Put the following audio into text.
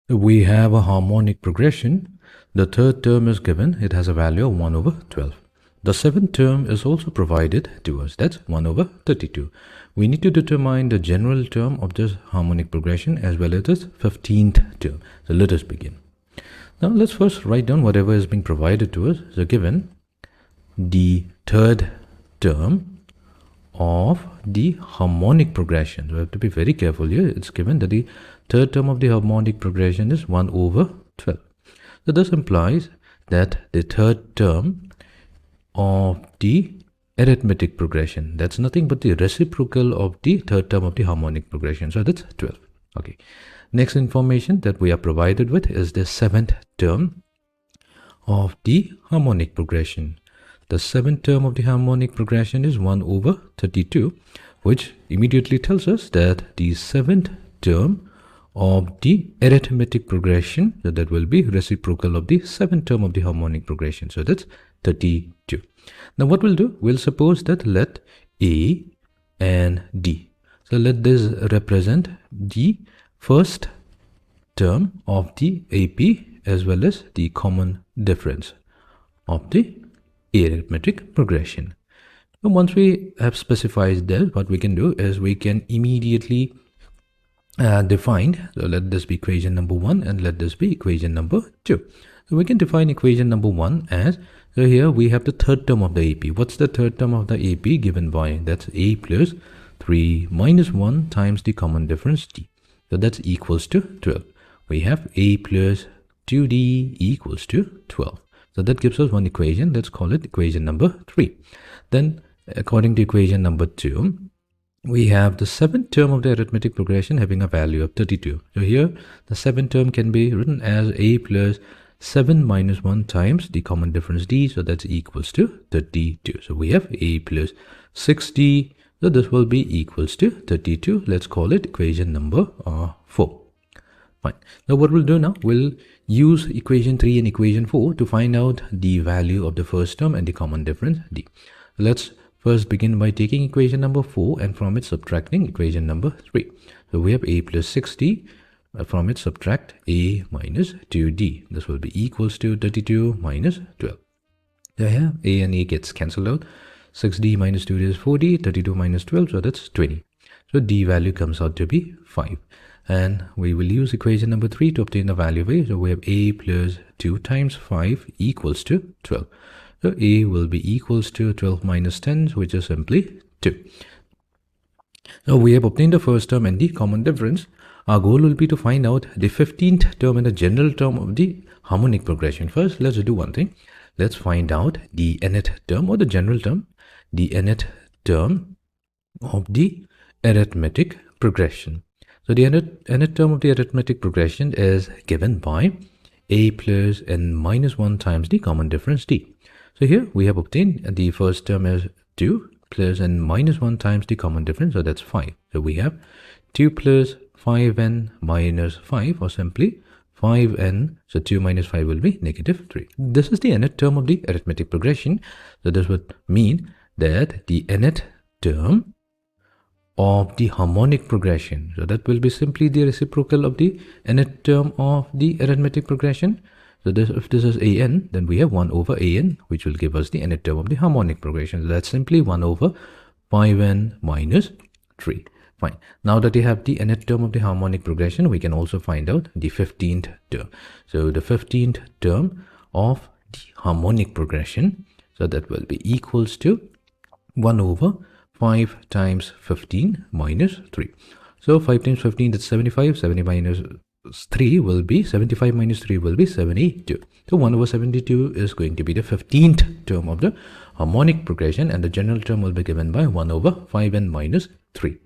We have a harmonic progression. The third term is given. It has a value of 1 over 12. The seventh term is also provided to us. That's 1 over 32. We need to determine the general term of this harmonic progression as well as its 15th term. So let us begin. Now let's first write down whatever is being provided to us. So given the third term of the harmonic progression. So we have to be very careful here. It's given that the third term of the harmonic progression is 1 over 12. So this implies that the third term of the arithmetic progression, that's nothing but the reciprocal of the third term of the harmonic progression. So that's 12. Okay. Next information that we are provided with is the seventh term of the harmonic progression. The seventh term of the harmonic progression is 1 over 32, which immediately tells us that the seventh term of the arithmetic progression, so that will be reciprocal of the seventh term of the harmonic progression. So that's 32. Now what we'll do, we'll suppose that let A and D. So let this represent the first term of the AP as well as the common difference of the arithmetic progression. So once we have specified that, what we can do is we can immediately define. So let this be equation number 1 and let this be equation number 2. So we can define equation number 1 as, so here we have the third term of the AP. What's the third term of the AP given by? That's A plus 3 minus 1 times the common difference D. So that's equals to 12. We have A plus 2D equals to 12. So that gives us one equation. Let's call it equation number 3. Then according to equation number 2, we have the seventh term of the arithmetic progression having a value of 32. So here the seventh term can be written as A plus 7 minus 1 times the common difference D. So that's equals to 32. So we have A plus 6D. So this will be equals to 32. Let's call it equation number 4. Fine. Now what we'll do now, we'll use equation 3 and equation 4 to find out the value of the first term and the common difference D. Let's first begin by taking equation number 4 and from it subtracting equation number 3. So we have A plus 6D. From it subtract A minus 2D. This will be equals to 32 minus 12. So here A and A gets cancelled out. 6D minus 2D is 4D. 32 minus 12, so that's 20. So D value comes out to be 5. And we will use equation number 3 to obtain the value of A. So we have A plus 2 times 5 equals to 12. So A will be equals to 12 minus 10, which is simply 2. So we have obtained the first term and the common difference. Our goal will be to find out the 15th term and the general term of the harmonic progression. First, let's do one thing. Let's find out the nth term or the general term, the nth term of the arithmetic progression. So the nth term of the arithmetic progression is given by A plus n minus 1 times the common difference D. So here we have obtained the first term is 2 plus n minus 1 times the common difference. So that's 5. So we have 2 plus 5n minus 5 or simply 5n. So 2 minus 5 will be negative 3. This is the nth term of the arithmetic progression. So this would mean that the nth term of the harmonic progression, so that will be simply the reciprocal of the nth term of the arithmetic progression. So this, if this is an, then we have 1 over an, which will give us the nth term of the harmonic progression. So that's simply 1 over 5n minus 3. Fine. Now that you have the nth term of the harmonic progression, we can also find out the 15th term. So the 15th term of the harmonic progression, so that will be equals to 1 over 5 times 15 minus 3. So 5 times 15, that's 75. 70 minus 3 will be 75 minus 3 will be 72. So 1 over 72 is going to be the 15th term of the harmonic progression, and the general term will be given by 1 over 5n minus 3.